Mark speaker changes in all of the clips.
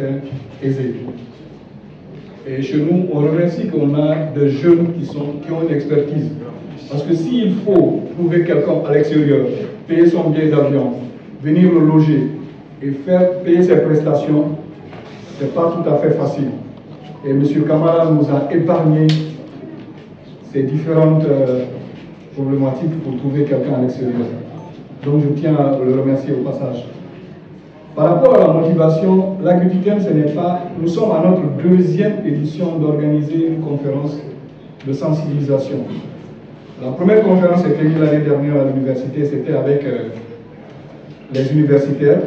Speaker 1: c'est aisé. Et chez nous, on remercie qu'on a des jeunes qui ont une expertise. Parce que s'il faut trouver quelqu'un à l'extérieur, payer son billet d'avion, venir le loger et faire payer ses prestations, ce n'est pas tout à fait facile. Et M. Camara nous a épargné ces différentes problématiques pour trouver quelqu'un à l'extérieur. Donc je tiens à le remercier au passage. Par rapport à la motivation, l'agriculture, ce n'est pas... Nous sommes à notre deuxième édition d'organiser une conférence de sensibilisation. La première conférence s'est tenue l'année dernière à l'université, c'était avec les universitaires.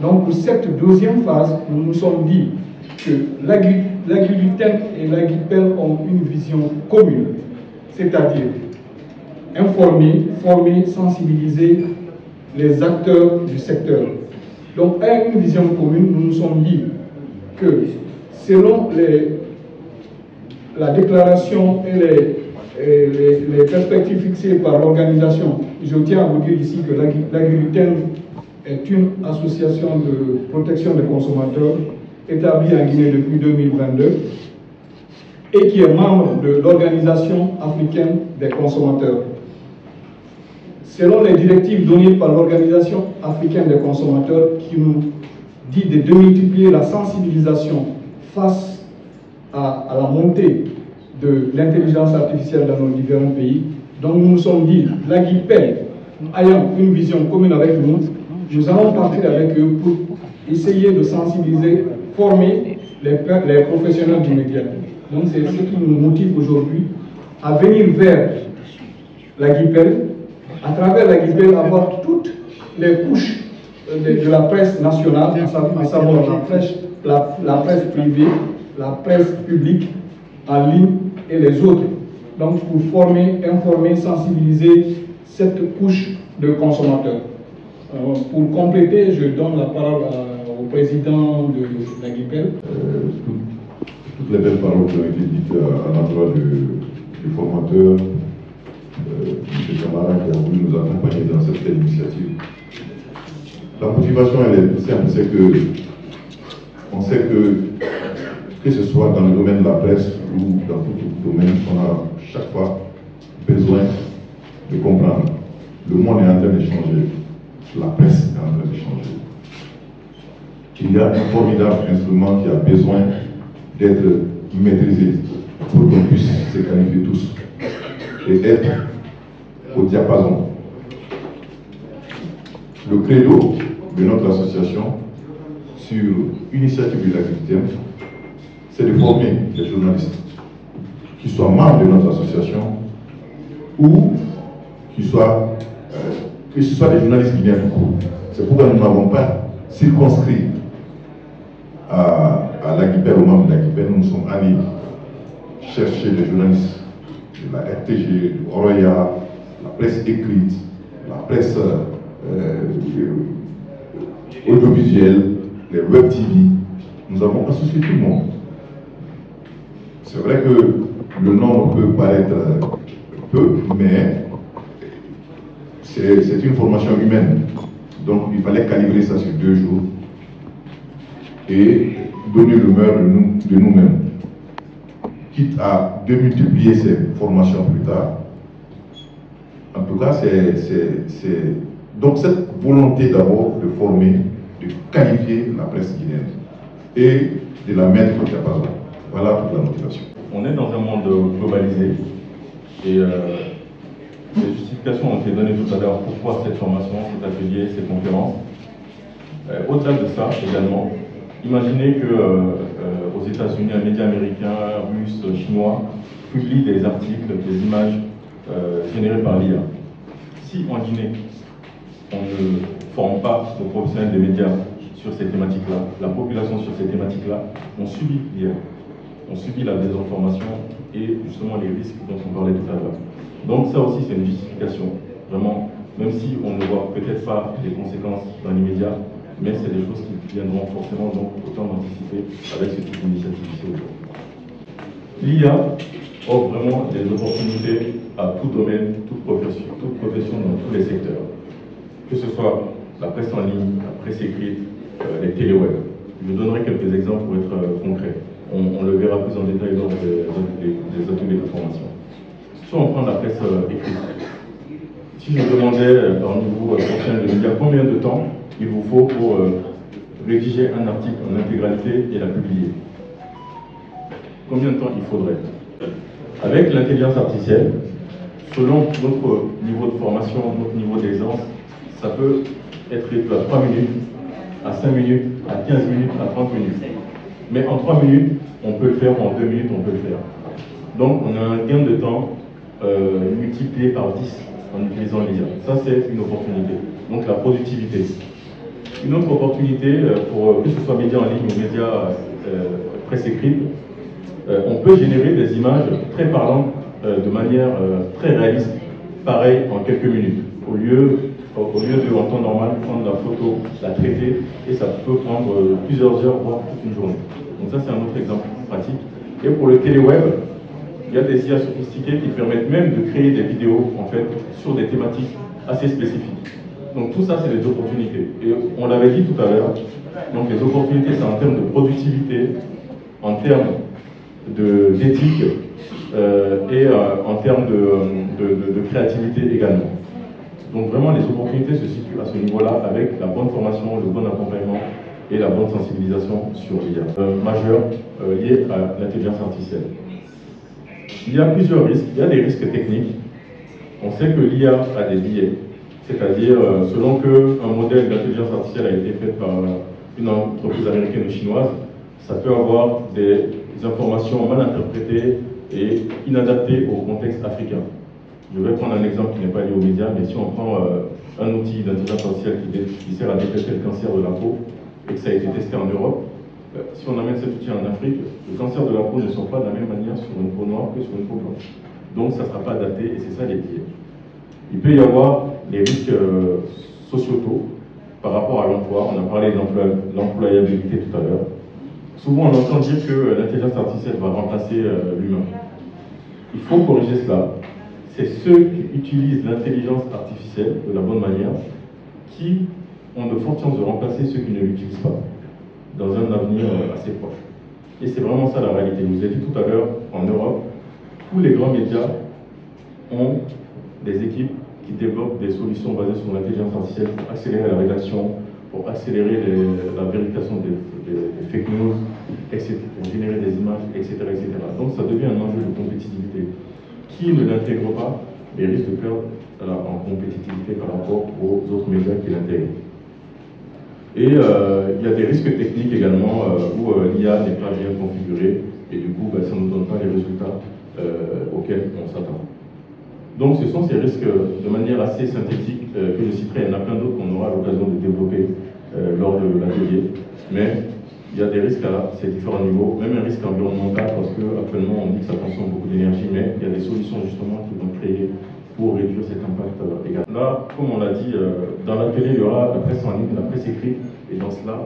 Speaker 1: Donc pour cette deuxième phase, nous nous sommes dit que l'agriculture et l'agriculture ont une vision commune, c'est-à-dire informer, former, sensibiliser les acteurs du secteur. Donc, avec une vision commune, nous nous sommes dit que selon la déclaration et les perspectives fixées par l'organisation, je tiens à vous dire ici que l'agriculture est une association de protection des consommateurs établie en Guinée depuis 2022 et qui est membre de l'Organisation africaine des consommateurs. Selon les directives données par l'Organisation africaine des consommateurs qui nous dit de démultiplier la sensibilisation face à la montée de l'intelligence artificielle dans nos différents pays, donc nous nous sommes dit, l'AGIPEL, ayant une vision commune avec nous, nous allons partir avec eux pour essayer de sensibiliser, former les professionnels du média. Donc c'est ce qui nous motive aujourd'hui à venir vers l'AGIPEL, à travers la GIPEL, avoir toutes les couches de la presse nationale, à savoir la presse privée, la presse publique, en ligne et les autres. Donc pour former, informer, sensibiliser cette couche de consommateurs. Pour compléter, je donne la parole au président de la GIPEL.
Speaker 2: Toutes les belles paroles qui ont été dites à l'endroit du formateur, M. Camara qui a voulu nous accompagner dans cette belle initiative. La motivation, elle est simple, c'est que on sait que ce soit dans le domaine de la presse ou dans tout domaine, on a chaque fois besoin de comprendre. Le monde est en train de changer, la presse est en train de changer. Il y a un formidable instrument qui a besoin d'être maîtrisé pour qu'on puisse se qualifier tous et être au diapason. Le credo de notre association, sur initiative de l'agriculture, c'est de former les journalistes qui soient membres de notre association ou que ce soit des journalistes guinéens tout court. C'est pourquoi nous n'avons pas circonscrit à l'AGIPEL, aux membres de l'AGIPEL, nous sommes allés chercher des journalistes de la RTG, du Oroya, la presse écrite, la presse audiovisuelle, les web TV. Nous avons associé tout le monde. C'est vrai que le nombre peut paraître peu, mais c'est une formation humaine. Donc il fallait calibrer ça sur 2 jours et donner le meilleur de nous-mêmes. Quitte à démultiplier ces formations plus tard. En tout cas, donc cette volonté d'abord de former, de qualifier la presse guinéenne et de la mettre au diapason. Voilà toute la motivation.
Speaker 3: On est dans un monde globalisé et les justifications ont été données tout à l'heure pourquoi cette formation, cet atelier, ces conférences. Au-delà de ça également, imaginez qu'aux États-Unis, un média américain, russe, chinois publie des articles, des images générées par l'IA. Si en Guinée, on ne forme pas nos professionnels des médias sur ces thématiques-là, la population sur ces thématiques-là, on subit l'IA. On subit la désinformation et justement les risques dont on parlait tout à l'heure. Donc ça aussi c'est une justification, vraiment, même si on ne voit peut-être pas les conséquences dans l'immédiat, mais c'est des choses qui viendront forcément, donc autant d'anticiper avec ce type d'initiative ici aujourd'hui. L'IA offre vraiment des opportunités à tout domaine, toute profession dans tous les secteurs. Que ce soit la presse en ligne, la presse écrite, les téléweb. Je vous donnerai quelques exemples pour être concret. On le verra plus en détail lors des ateliers de formation. Si on prend la presse écrite, si je vous demandais parmi vous, professionnels de médias, combien de temps il vous faut pour rédiger un article en intégralité et la publier? Combien de temps il faudrait? Avec l'intelligence artificielle, selon notre niveau de formation, notre niveau d'aisance, ça peut être réduit à 3 minutes, à 5 minutes, à 15 minutes, à 30 minutes. Mais en 3 minutes, on peut le faire, en 2 minutes, on peut le faire. Donc on a un gain de temps multiplié par 10 en utilisant l'IA. Ça, c'est une opportunité. Donc la productivité. Une autre opportunité, pour que ce soit médias en ligne ou médias presse écrite, on peut générer des images très parlantes de manière très réaliste, pareil en quelques minutes. Au lieu de, en temps normal, prendre la photo, la traiter, et ça peut prendre plusieurs heures, voire toute une journée. Donc ça, c'est un autre exemple pratique. Et pour le téléweb, il y a des IA sophistiquées qui permettent même de créer des vidéos, en fait, sur des thématiques assez spécifiques. Donc tout ça, c'est des opportunités. Et on l'avait dit tout à l'heure, donc les opportunités, c'est en termes de productivité, en termes d'éthique et en termes de créativité également. Donc vraiment, les opportunités se situent à ce niveau-là avec la bonne formation, le bon accompagnement et la bonne sensibilisation sur l'IA majeur lié à l'intelligence artificielle. Il y a plusieurs risques. Il y a des risques techniques. On sait que l'IA a des biais, c'est-à-dire selon qu'un modèle d'intelligence artificielle a été fait par une entreprise américaine ou chinoise, ça peut avoir des informations mal interprétées et inadaptées au contexte africain. Je vais prendre un exemple qui n'est pas lié aux médias, mais si on prend un outil d'intelligence artificielle qui sert à détecter le cancer de la peau et que ça a été testé en Europe, si on amène cet outil en Afrique, le cancer de la peau ne sort pas de la même manière sur une peau noire que sur une peau blanche. Donc ça ne sera pas adapté et c'est ça les biais. Il peut y avoir des risques sociétaux par rapport à l'emploi. On a parlé de l'employabilité tout à l'heure. Souvent on entend dire que l'intelligence artificielle va remplacer l'humain. Il faut corriger cela. C'est ceux qui utilisent l'intelligence artificielle de la bonne manière qui ont de fortes chances de remplacer ceux qui ne l'utilisent pas dans un avenir assez proche. Et c'est vraiment ça la réalité. Je vous ai dit tout à l'heure, en Europe, tous les grands médias ont des équipes qui développent des solutions basées sur l'intelligence artificielle pour accélérer la rédaction, pour accélérer la vérification des fake news, etc., pour générer des images, etc., etc. Donc ça devient un enjeu de compétitivité. Qui ne l'intègre pas risque de perdre en compétitivité par rapport aux autres médias qui l'intègrent. Et il y a des risques techniques également où l'IA n'est pas bien configurée et du coup ça ne nous donne pas les résultats auxquels on s'attend. Donc ce sont ces risques de manière assez synthétique que je citerai. Il y en a plein d'autres qu'on aura l'occasion de développer lors de l'atelier. Mais il y a des risques à ces différents niveaux, même un risque environnemental parce qu'actuellement on dit que ça consomme beaucoup d'énergie, mais il y a des solutions justement qui vont créer pour réduire cet impact également. Là, comme on l'a dit, dans l'atelier il y aura la presse en ligne, la presse écrite, et dans cela,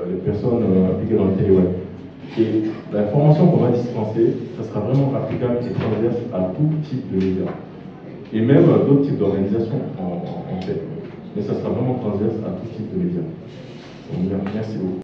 Speaker 3: les personnes impliquées dans le téléweb. Et la formation qu'on va dispenser, ça sera vraiment applicable et transverse à tout type de médias. Et même d'autres types d'organisations en fait. Mais ça sera vraiment transverse à tout type de médias. Donc, merci beaucoup.